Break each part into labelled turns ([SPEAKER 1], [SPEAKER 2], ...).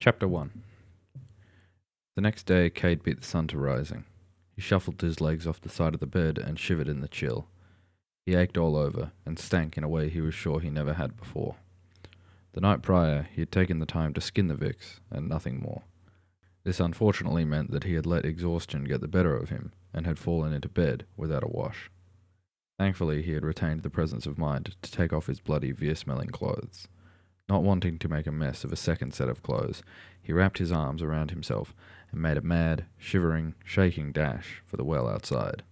[SPEAKER 1] Chapter 1. The next day, Cade beat the sun to rising. He shuffled his legs off the side of the bed and shivered in the chill. He ached all over and stank in a way he was sure he never had before. The night prior, he had taken the time to skin the Vix, and nothing more. This unfortunately meant that he had let exhaustion get the better of him, and had fallen into bed without a wash. Thankfully, he had retained the presence of mind to take off his bloody, veer-smelling clothes. Not wanting to make a mess of a second set of clothes, he wrapped his arms around himself and made a mad, shivering, shaking dash for the well outside.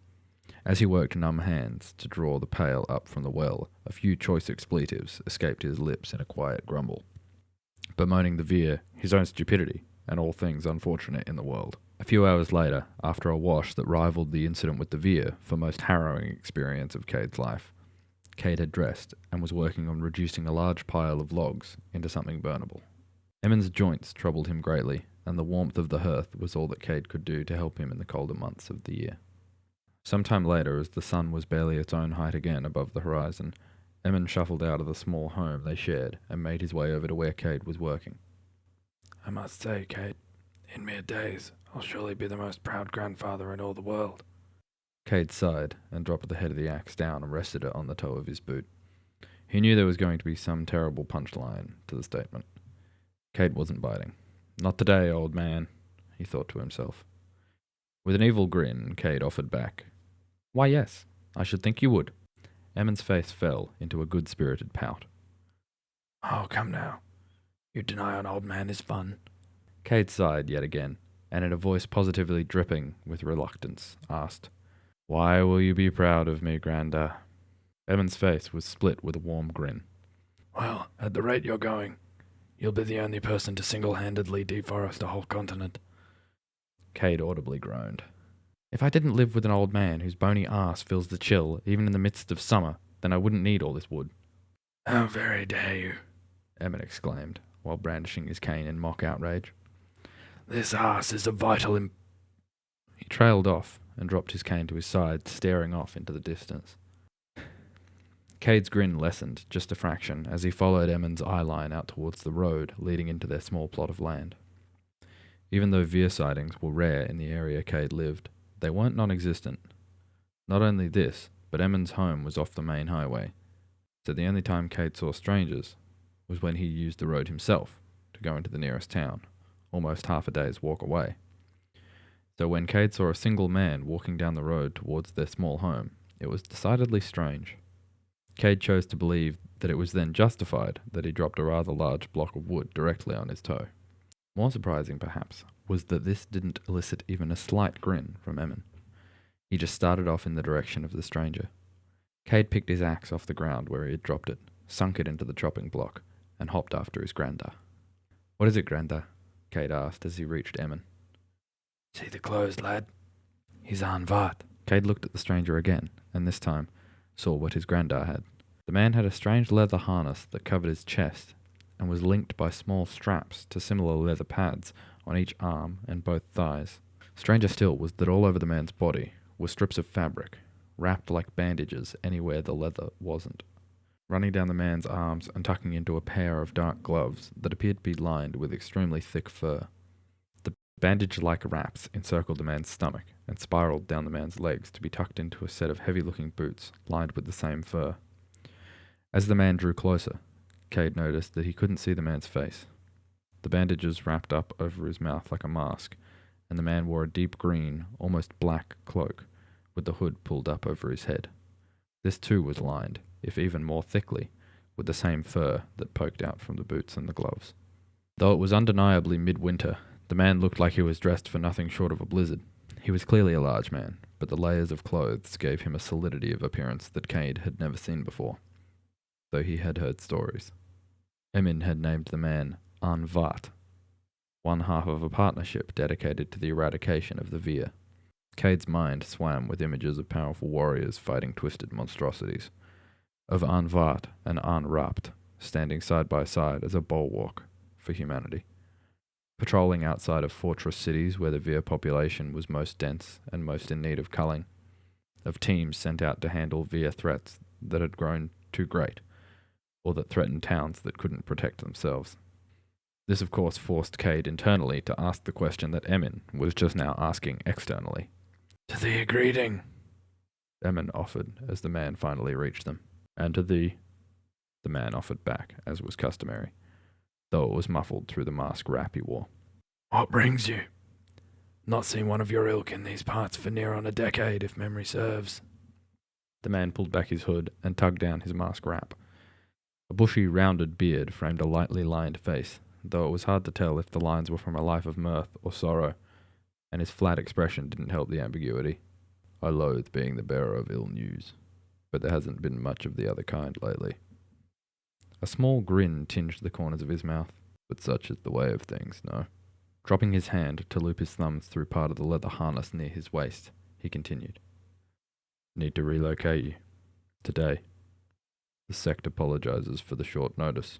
[SPEAKER 1] As he worked numb hands to draw the pail up from the well, a few choice expletives escaped his lips in a quiet grumble, bemoaning the Veer, his own stupidity, and all things unfortunate in the world. A few hours later, after a wash that rivaled the incident with the Veer for most harrowing experience of Cade's life, Cade had dressed and was working on reducing a large pile of logs into something burnable. Emmon's joints troubled him greatly, and the warmth of the hearth was all that Cade could do to help him in the colder months of the year. Some time later, as the sun was barely its own height again above the horizon, Emmon shuffled out of the small home they shared and made his way over to where Cade was working.
[SPEAKER 2] "I must say, Cade, in mere days, I'll surely be the most proud grandfather in all the world."
[SPEAKER 1] Cade sighed and dropped the head of the axe down and rested it on the toe of his boot. He knew there was going to be some terrible punchline to the statement. Cade wasn't biting. "Not today, old man," he thought to himself. With an evil grin, Cade offered back, "Why, yes, I should think you would." Emmon's face fell into a good-spirited pout.
[SPEAKER 2] "Oh, come now. You deny an old man is fun."
[SPEAKER 1] Cade sighed yet again, and in a voice positively dripping with reluctance, asked, "Why will you be proud of me, Granda?" Emmon's face was split with a warm grin.
[SPEAKER 2] "Well, at the rate you're going, you'll be the only person to single-handedly deforest a whole continent."
[SPEAKER 1] Cade audibly groaned. "If I didn't live with an old man whose bony ass feels the chill even in the midst of summer, then I wouldn't need all this wood."
[SPEAKER 2] "How very dare you!"
[SPEAKER 1] Emmon exclaimed, while brandishing his cane in mock outrage.
[SPEAKER 2] "This ass is a vital
[SPEAKER 1] He trailed off and dropped his cane to his side, staring off into the distance. Cade's grin lessened just a fraction as he followed Emmon's eye line out towards the road leading into their small plot of land. Even though Veer sightings were rare in the area Cade lived, they weren't non-existent. Not only this, but Emmon's home was off the main highway, so the only time Cade saw strangers was when he used the road himself to go into the nearest town, almost half a day's walk away. So when Cade saw a single man walking down the road towards their small home, it was decidedly strange. Cade chose to believe that it was then justified that he dropped a rather large block of wood directly on his toe. More surprising, perhaps, was that this didn't elicit even a slight grin from Emmon. He just started off in the direction of the stranger. Cade picked his axe off the ground where he had dropped it, sunk it into the chopping block, and hopped after his Granda. "What is it, Granda?" Cade asked as he reached Emmon.
[SPEAKER 2] "See the clothes, lad? He's An Vat."
[SPEAKER 1] Cade looked at the stranger again, and this time saw what his Grandar had. The man had a strange leather harness that covered his chest and was linked by small straps to similar leather pads on each arm and both thighs. Stranger still was that all over the man's body were strips of fabric, wrapped like bandages anywhere the leather wasn't, running down the man's arms and tucking into a pair of dark gloves that appeared to be lined with extremely thick fur. The bandage-like wraps encircled the man's stomach and spiraled down the man's legs to be tucked into a set of heavy-looking boots lined with the same fur. As the man drew closer, Cade noticed that he couldn't see the man's face. The bandages wrapped up over his mouth like a mask, and the man wore a deep green, almost black cloak, with the hood pulled up over his head. This too was lined, if even more thickly, with the same fur that poked out from the boots and the gloves. Though it was undeniably midwinter, the man looked like he was dressed for nothing short of a blizzard. He was clearly a large man, but the layers of clothes gave him a solidity of appearance that Cade had never seen before, though he had heard stories. Emmon had named the man An Vat, one half of a partnership dedicated to the eradication of the Veer. Cade's mind swam with images of powerful warriors fighting twisted monstrosities, of An Vat and An Rapt standing side by side as a bulwark for humanity, patrolling outside of fortress cities where the Veer population was most dense and most in need of culling, of teams sent out to handle Veer threats that had grown too great, or that threatened towns that couldn't protect themselves. This, of course, forced Cade internally to ask the question that Emin was just now asking externally.
[SPEAKER 2] To thee a greeting.
[SPEAKER 1] Emin offered as the man finally reached them. And to thee, the man offered back, as was customary, though it was muffled through the mask wrap he wore.
[SPEAKER 2] What brings you? Not seen one of your ilk in these parts for near on a decade, if memory serves.
[SPEAKER 1] The man pulled back his hood and tugged down his mask wrap. A bushy, rounded beard framed a lightly lined face, though it was hard to tell if the lines were from a life of mirth or sorrow, and his flat expression didn't help the ambiguity. I loathe being the bearer of ill news, but there hasn't been much of the other kind lately. A small grin tinged the corners of his mouth, but such is the way of things, no? Dropping his hand to loop his thumbs through part of the leather harness near his waist, he continued. Need to relocate you. Today. The sect apologizes for the short notice.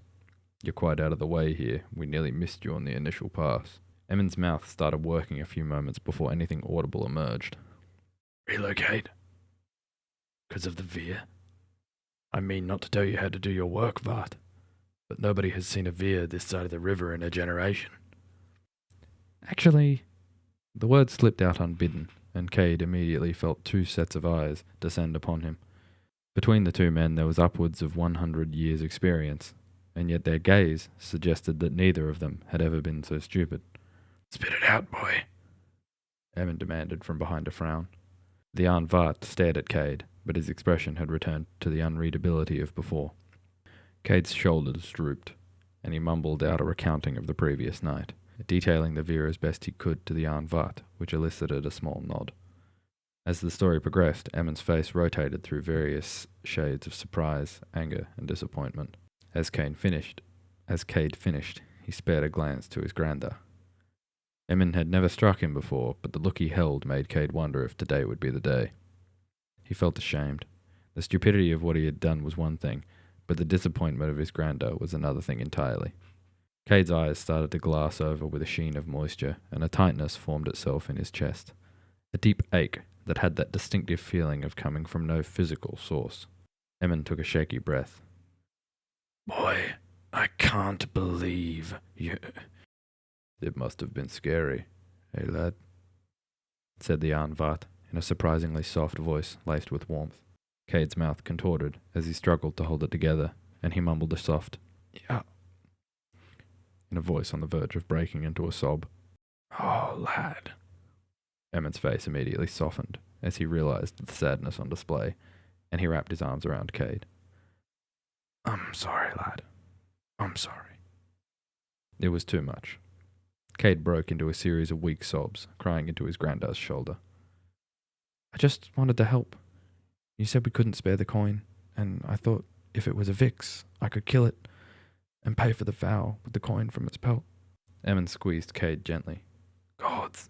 [SPEAKER 1] You're quite out of the way here. We nearly missed you on the initial pass. Emin's mouth started working a few moments before anything audible emerged.
[SPEAKER 2] Relocate? 'Cause of the Veer? I mean not to tell you how to do your work, Vart, but nobody has seen a Veer this side of the river in a generation.
[SPEAKER 1] Actually, the word slipped out unbidden, and Cade immediately felt two sets of eyes descend upon him. Between the two men there was upwards of 100 years' experience, and yet their gaze suggested that neither of them had ever been so stupid.
[SPEAKER 2] Spit it out, boy,
[SPEAKER 1] Emin demanded from behind a frown. The Anvat stared at Cade, but his expression had returned to the unreadability of before. Cade's shoulders drooped, and he mumbled out a recounting of the previous night, detailing the Veer as best he could to the Anvat, which elicited a small nod. As the story progressed, Emin's face rotated through various shades of surprise, anger, and disappointment. As Cade finished, he spared a glance to his grandar. Emin had never struck him before, but the look he held made Cade wonder if today would be the day. He felt ashamed. The stupidity of what he had done was one thing, but the disappointment of his grandeur was another thing entirely. Cade's eyes started to glass over with a sheen of moisture, and a tightness formed itself in his chest. A deep ache that had that distinctive feeling of coming from no physical source. Emin took a shaky breath.
[SPEAKER 2] Boy, I can't believe you...
[SPEAKER 1] It must have been scary, eh, lad? Said the Anvat in a surprisingly soft voice laced with warmth. Cade's mouth contorted as he struggled to hold it together, and he mumbled a soft, yeah, in a voice on the verge of breaking into a sob.
[SPEAKER 2] Oh, lad.
[SPEAKER 1] Emin's face immediately softened as he realized the sadness on display, and he wrapped his arms around Cade.
[SPEAKER 2] I'm sorry, lad. I'm sorry.
[SPEAKER 1] It was too much. Cade broke into a series of weak sobs, crying into his granddad's shoulder. I just wanted to help. You said we couldn't spare the coin, and I thought if it was a Vix, I could kill it and pay for the vow with the coin from its pelt. Emin squeezed Cade gently.
[SPEAKER 2] Gods.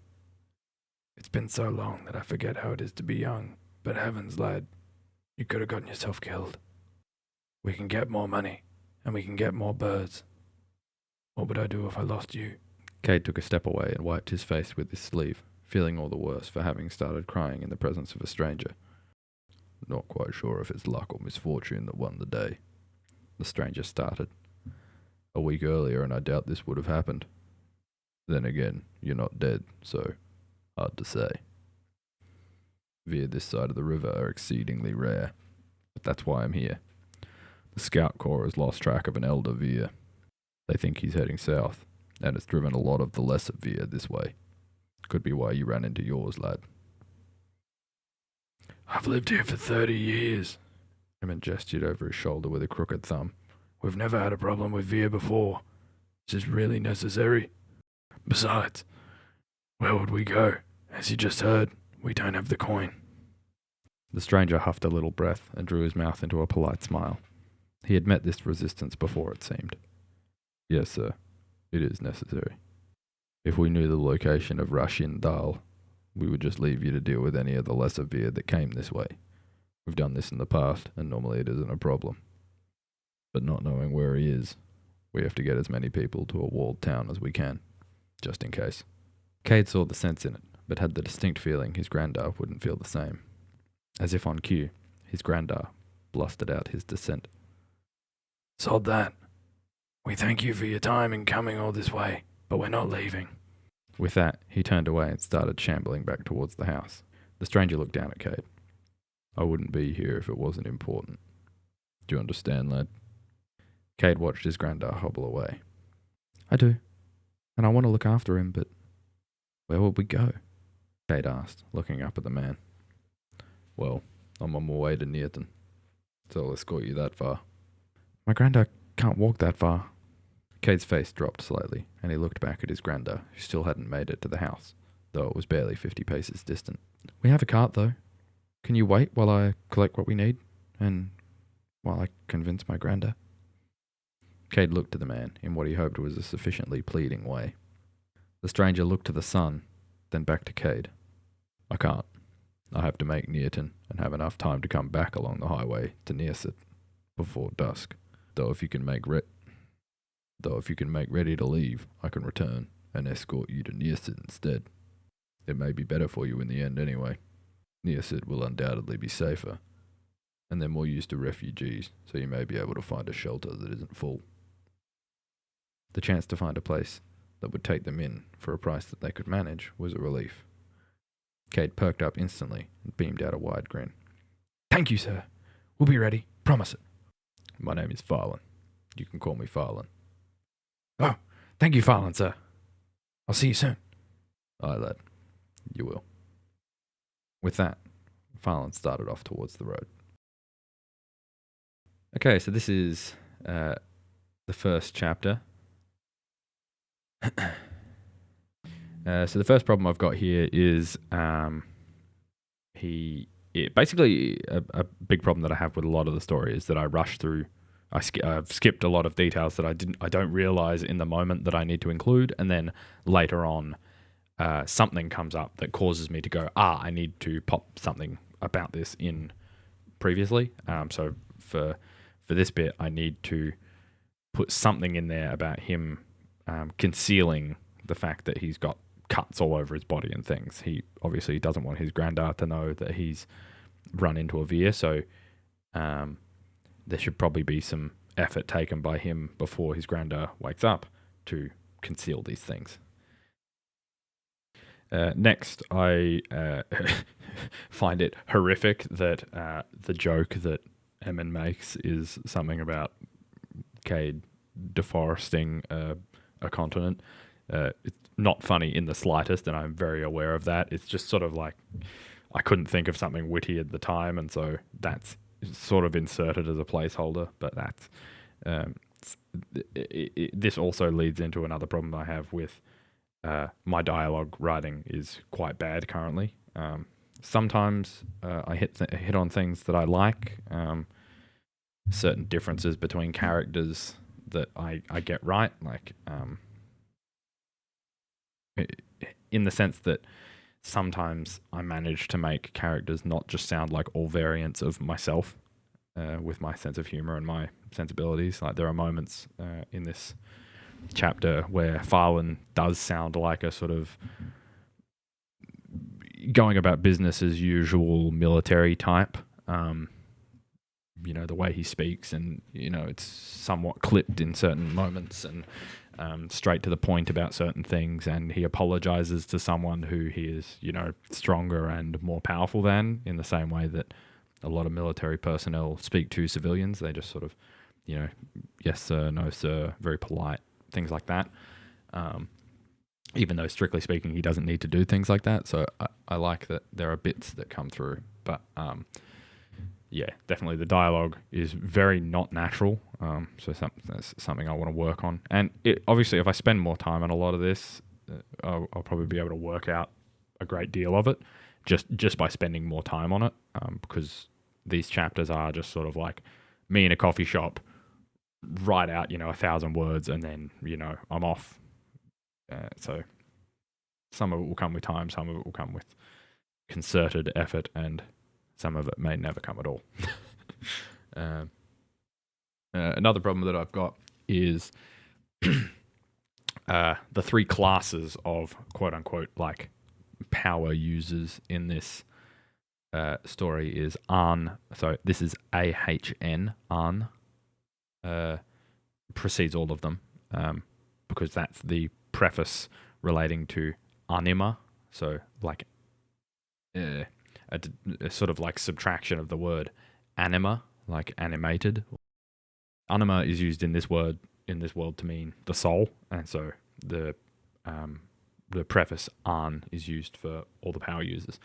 [SPEAKER 2] It's been so long that I forget how it is to be young, but heavens, lad, you could have gotten yourself killed. We can get more money, and we can get more birds. What would I do if I lost you?
[SPEAKER 1] Cade took a step away and wiped his face with his sleeve, feeling all the worse for having started crying in the presence of a stranger. Not quite sure if it's luck or misfortune that won the day. The stranger started. A week earlier, and I doubt this would have happened. Then again, you're not dead, so hard to say. Veer this side of the river are exceedingly rare, but that's why I'm here. The Scout Corps has lost track of an elder Veer. They think he's heading south, and it's driven a lot of the lesser Veer this way. Could be why you ran into yours, lad.
[SPEAKER 2] I've lived here for 30 years.
[SPEAKER 1] Emin gestured over his shoulder with a crooked thumb.
[SPEAKER 2] We've never had a problem with Veer before. Is this really necessary? Besides, where would we go? As you just heard, we don't have the coin.
[SPEAKER 1] The stranger huffed a little breath and drew his mouth into a polite smile. He had met this resistance before, it seemed. Yes, sir. It is necessary. If we knew the location of Rashin Dal, we would just leave you to deal with any of the lesser Veer that came this way. We've done this in the past, and normally it isn't a problem. But not knowing where he is, we have to get as many people to a walled town as we can, just in case. Cade saw the sense in it, but had the distinct feeling his grandar wouldn't feel the same. As if on cue, his grandar blustered out his dissent.
[SPEAKER 2] Sod that. We thank you for your time in coming all this way, but we're not leaving.
[SPEAKER 1] With that, he turned away and started shambling back towards the house. The stranger looked down at Cade. I wouldn't be here if it wasn't important. Do you understand, lad? Cade watched his granddad hobble away. I do. And I want to look after him, but where would we go? Cade asked, looking up at the man. Well, I'm on my way to Nearton, so I'll escort you that far. My granddad can't walk that far. Cade's face dropped slightly, and he looked back at his granddad, who still hadn't made it to the house, though it was barely 50 paces distant. We have a cart, though. Can you wait while I collect what we need, and while I convince my granddad? Cade looked at the man in what he hoped was a sufficiently pleading way. The stranger looked to the sun, then back to Cade. I can't. I have to make Nearton and have enough time to come back along the highway to Nearset before dusk. Though if you can make ready to leave, I can return and escort you to Nearset instead. It may be better for you in the end anyway. Nearset will undoubtedly be safer, and they're more used to refugees, so you may be able to find a shelter that isn't full. The chance to find a place that would take them in for a price that they could manage was a relief. Cade perked up instantly and beamed out a wide grin.
[SPEAKER 2] Thank you, sir. We'll be ready. Promise it.
[SPEAKER 1] My name is Farlan. You can call me Farlan.
[SPEAKER 2] Oh, thank you, Farlan, sir. I'll see you soon.
[SPEAKER 1] Aye, lad. You will. With that, Farlan started off towards the road. Okay, so this is the first chapter. So the first problem I've got here is basically a big problem that I have with a lot of the story is that I rush through. I've skipped a lot of details that I don't realize in the moment that I need to include, and then later on, something comes up that causes me to go, I need to pop something about this in previously. So for this bit, I need to put something in there about him concealing the fact that he's got cuts all over his body and things. He obviously doesn't want his granddad to know that he's run into a veer, so there should probably be some effort taken by him before his granddad wakes up to conceal these things. Next, I find it horrific that the joke that Emin makes is something about Cade deforesting a continent. It's not funny in the slightest, and I'm very aware of that. It's just sort of like I couldn't think of something witty at the time, and so that's sort of inserted as a placeholder. But that's this also leads into another problem I have with my dialogue writing is quite bad currently. Sometimes I hit on things that I like, certain differences between characters that I get right, like in the sense that sometimes I manage to make characters not just sound like all variants of myself with my sense of humor and my sensibilities. Like there are moments in this chapter where Farlan does sound like a sort of going about business as usual military type. The way he speaks, and it's somewhat clipped in certain moments and straight to the point about certain things, and he apologizes to someone who he is stronger and more powerful than, in the same way that a lot of military personnel speak to civilians. They just sort of yes sir, no sir, very polite, things like that, even though strictly speaking he doesn't need to do things like that. So I like that there are bits that come through, but yeah, definitely the dialogue is very not natural. So that's something I want to work on. And obviously, if I spend more time on a lot of this, I'll probably be able to work out a great deal of it just by spending more time on it. Because these chapters are just sort of like me in a coffee shop, write out 1,000 words, and then I'm off. So some of it will come with time, some of it will come with concerted effort, and some of it may never come at all. Another problem that I've got is the three classes of quote unquote like power users in this story is Ahn. So this is AHN, Ahn. precedes all of them, because that's the preface relating to anima. So like a sort of like subtraction of the word anima, like animated. Anima is used in this world to mean the soul, and so the preface an is used for all the power users.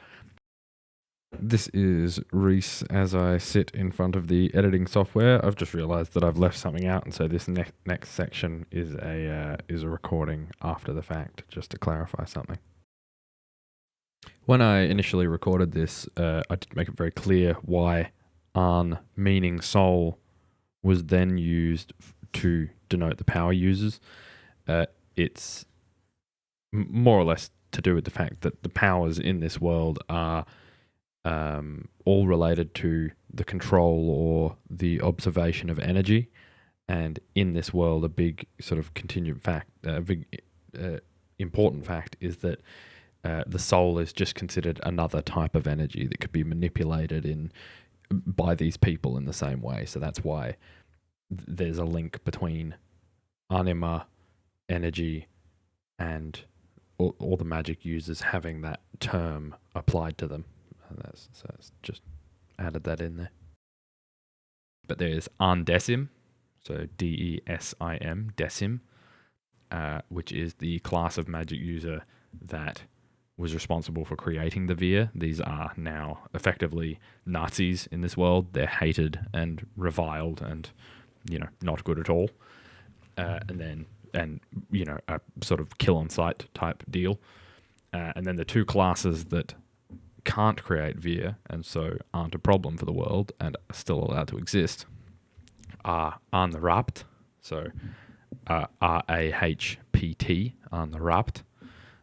[SPEAKER 1] This is Reese as I sit in front of the editing software. I've just realised that I've left something out, and so this next section is a recording after the fact, just to clarify something. When I initially recorded this, I did make it very clear why an, meaning soul, was then used to denote the power users. It's more or less to do with the fact that the powers in this world are all related to the control or the observation of energy. And in this world, a big sort of contingent fact, a big important fact is that the soul is just considered another type of energy that could be manipulated by these people in the same way. So that's why there's a link between anima, energy, and all the magic users having that term applied to them. So it's just added that in there. But there's Andesim, so Desim, Desim, which is the class of magic user that was responsible for creating the Vir. These are now effectively Nazis in this world. They're hated and reviled and, not good at all. And a sort of kill on sight type deal. And then the two classes that can't create Vir and so aren't a problem for the world and are still allowed to exist are Anrapt, so RAHPT, Anrapt,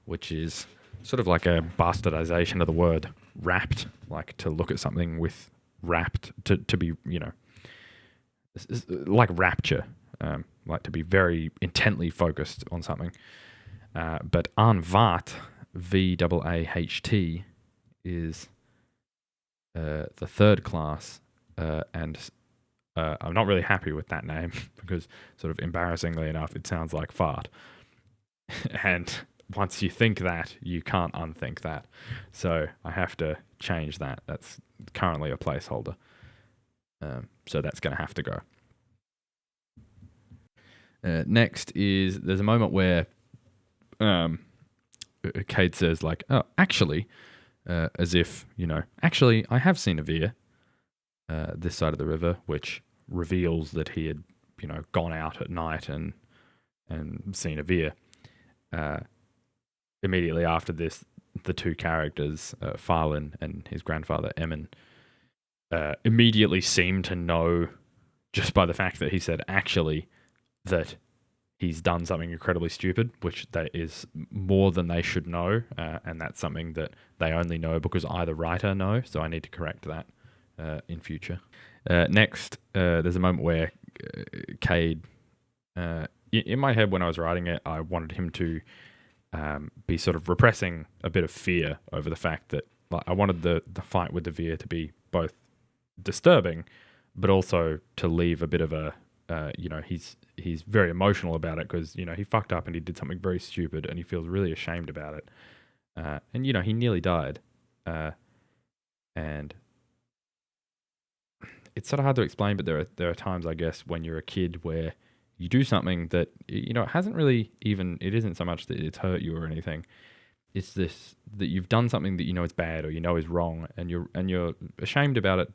[SPEAKER 1] which is sort of like a bastardization of the word rapt, like to look at something with rapt, to be, like rapture, like to be very intently focused on something. But Anvat, VAAHT, is the third class, and I'm not really happy with that name because, sort of embarrassingly enough, it sounds like fart. And once you think that, you can't unthink that. So I have to change that. That's currently a placeholder. So that's going to have to go. Next is there's a moment where Cade says like, oh, actually, as if, actually I have seen a Vir this side of the river, which reveals that he had, gone out at night and seen a Vir. Immediately after this, the two characters, Farlin and his grandfather, Emin, immediately seem to know, just by the fact that he said actually, that he's done something incredibly stupid, which that is more than they should know, and that's something that they only know because I, the writer, know, so I need to correct that in future. Next, there's a moment where Cade, in my head when I was writing it, I wanted him to be sort of repressing a bit of fear over the fact that, like, I wanted the fight with the Vir to be both disturbing, but also to leave a bit of a, he's very emotional about it because, he fucked up and he did something very stupid and he feels really ashamed about it. And, he nearly died. And it's sort of hard to explain, but there are times, I guess, when you're a kid where you do something that, it hasn't really it isn't so much that it's hurt you or anything. It's this, that you've done something that is bad or is wrong, and you're ashamed about it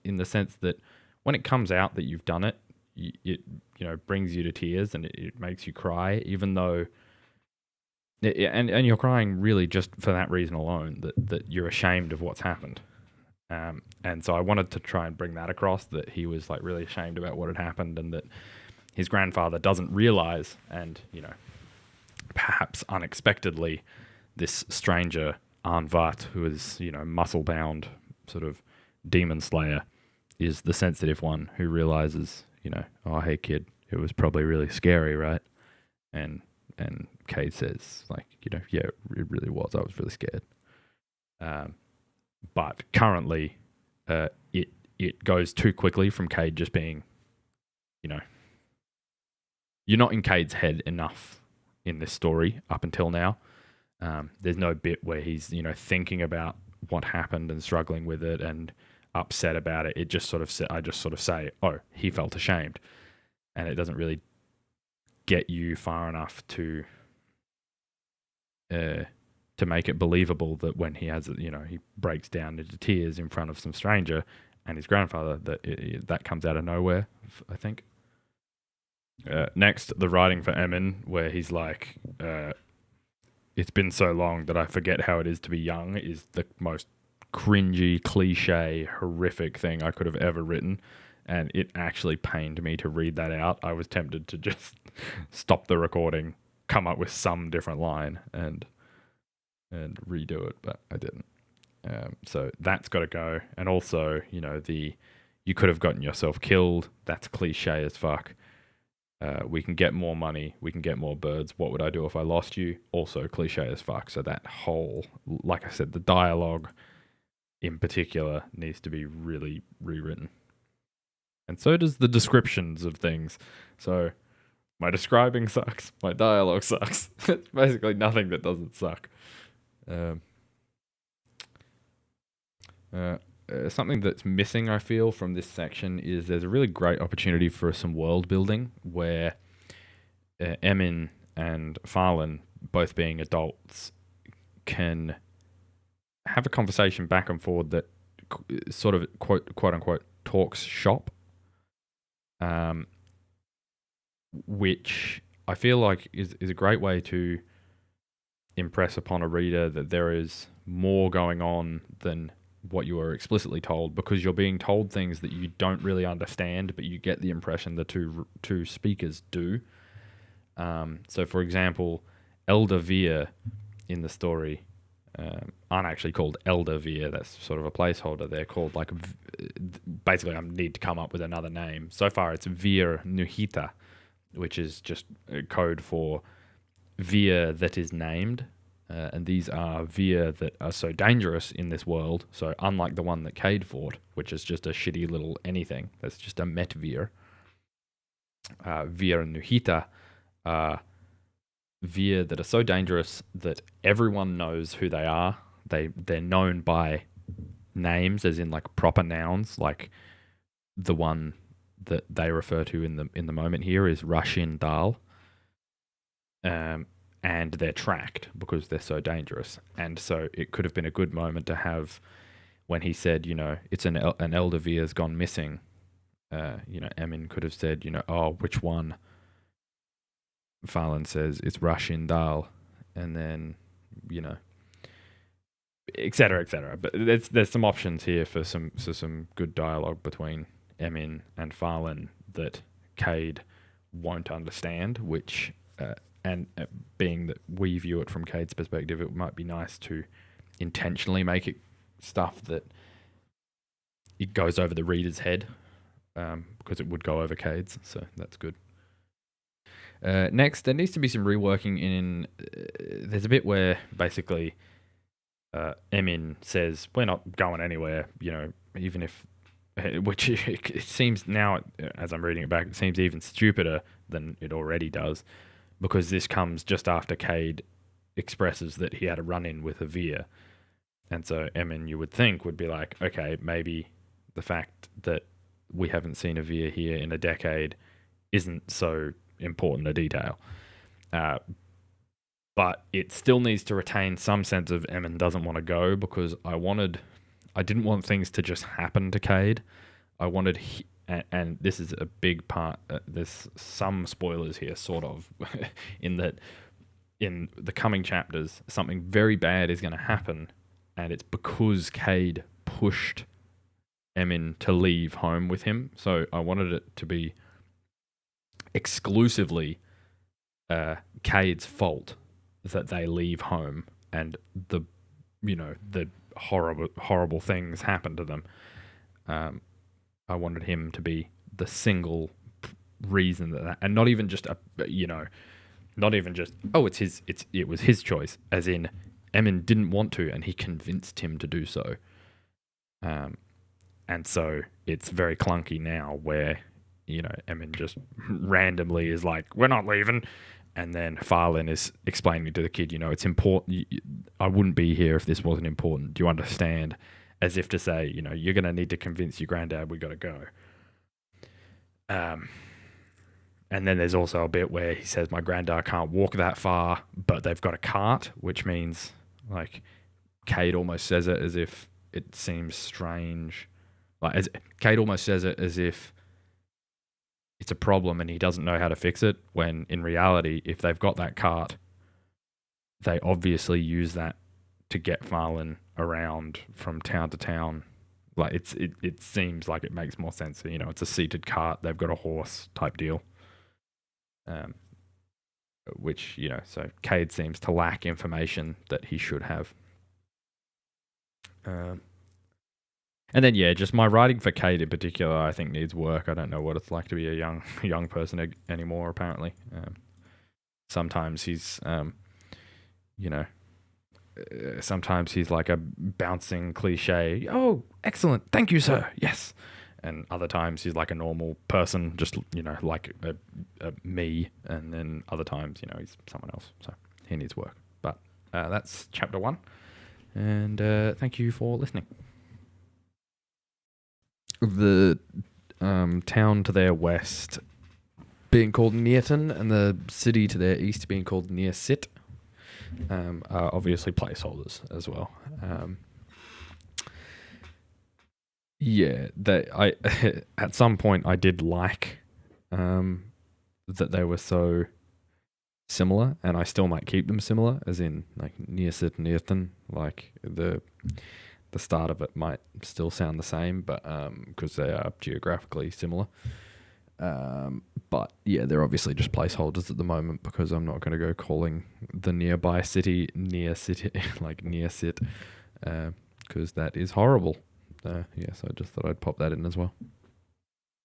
[SPEAKER 1] in the sense that when it comes out that you've done it, it brings you to tears and it makes you cry, even though and you're crying really just for that reason alone, that you're ashamed of what's happened. And so I wanted to try and bring that across, that he was like really ashamed about what had happened and that his grandfather doesn't realize, and perhaps unexpectedly, this stranger Anvat, who is muscle bound sort of demon slayer, is the sensitive one who realizes, oh, hey kid, it was probably really scary, right? And Cade says, like, yeah, it really was. I was really scared. But currently, it goes too quickly from Cade just being, you're not in Cade's head enough in this story up until now. There's no bit where he's, thinking about what happened and struggling with it and upset about it. It just sort of I just sort of say, oh, he felt ashamed, and it doesn't really get you far enough to make it believable that when he has, he breaks down into tears in front of some stranger and his grandfather, that comes out of nowhere, I think. Next, the writing for Emin, where he's like, it's been so long that I forget how it is to be young, is the most cringy, cliche, horrific thing I could have ever written. And it actually pained me to read that out. I was tempted to just stop the recording, come up with some different line, and redo it, but I didn't. So that's got to go. And also, you could have gotten yourself killed. That's cliche as fuck. We can get more money. We can get more birds. What would I do if I lost you? Also cliche as fuck. So that whole, like I said, the dialogue in particular needs to be really rewritten. And so does the descriptions of things. So my describing sucks. My dialogue sucks. It's basically nothing that doesn't suck. Something that's missing, I feel, from this section is there's a really great opportunity for some world building where Emin and Farlan, both being adults, can have a conversation back and forward that sort of quote unquote talks shop, which I feel like is a great way to impress upon a reader that there is more going on than what you are explicitly told, because you're being told things that you don't really understand, but you get the impression the two speakers do. So, for example, Elder Veer in the story aren't actually called Elder Veer. That's sort of a placeholder. They're called basically I need to come up with another name. So far it's Veer Nuhita, which is just a code for Veer that is named. And these are Veer that are so dangerous in this world. So unlike the one that Cade fought, which is just a shitty little anything, that's just a Met Veer. Veer and Nuhita are Veer that are so dangerous that everyone knows who they are. They're known by names, as in like proper nouns, like the one that they refer to in the moment here is Rashin Dal. And they're tracked because they're so dangerous. And so it could have been a good moment to have when he said, it's an Elder Veer's gone missing. Emin could have said, oh, which one? Farlan says it's Rashin Dal, and then, et cetera, et cetera. But there's some options here for some good dialogue between Emin and Farlan that Cade won't understand, which... And being that we view it from Cade's perspective, it might be nice to intentionally make it stuff that it goes over the reader's head, because it would go over Cade's, so that's good. Next, there needs to be some reworking in... there's a bit where basically Emin says, we're not going anywhere, even if... Which it seems now, as I'm reading it back, it seems even stupider than it already does, because this comes just after Cade expresses that he had a run-in with a Veer. And so Emin, you would think, would be like, okay, maybe the fact that we haven't seen a Veer here in a decade isn't so important a detail. But it still needs to retain some sense of Emin doesn't want to go, because I didn't want things to just happen to Cade. I wanted... And this is a big part. There's some spoilers here, sort of, in that in the coming chapters, something very bad is going to happen, and it's because Cade pushed Emin to leave home with him. So I wanted it to be exclusively Cade's fault that they leave home, and the horrible things happen to them. I wanted him to be the single reason that, and not even just it was his choice, as in Emin didn't want to, and he convinced him to do so. And so it's very clunky now, where Emin just randomly is like, we're not leaving. And then Farlin is explaining to the kid, it's important. I wouldn't be here if this wasn't important. Do you understand? As if to say, you're going to need to convince your granddad we got to go. And then there's also a bit where he says, my granddad can't walk that far, but they've got a cart, which means, like, Cade almost says it as if it seems strange. Cade almost says it as if it's a problem and he doesn't know how to fix it, when in reality, if they've got that cart, they obviously use that to get Farlin around from town to town. Like, it seems like it makes more sense. It's a seated cart. They've got a horse type deal. Which, so Cade seems to lack information that he should have. And then, just my writing for Cade in particular, I think needs work. I don't know what it's like to be a young person anymore, apparently. Sometimes he's, sometimes he's like a bouncing cliche. Oh, excellent. Thank you, sir. Yes. And other times he's like a normal person, just, like a me. And then other times, he's someone else. So he needs work. But that's chapter 1. And thank you for listening. The town to their west being called Nearton and the city to their east being called Nearsit are obviously placeholders as well. I at some point I did like that they were so similar, and I still might keep them similar, as in like Nearsit, Nearton, like the start of it might still sound the same, but because they are geographically similar. But they're obviously just placeholders at the moment, because I'm not going to go calling the nearby city near city like Nearsit, because that is horrible. So I just thought I'd pop that in as well.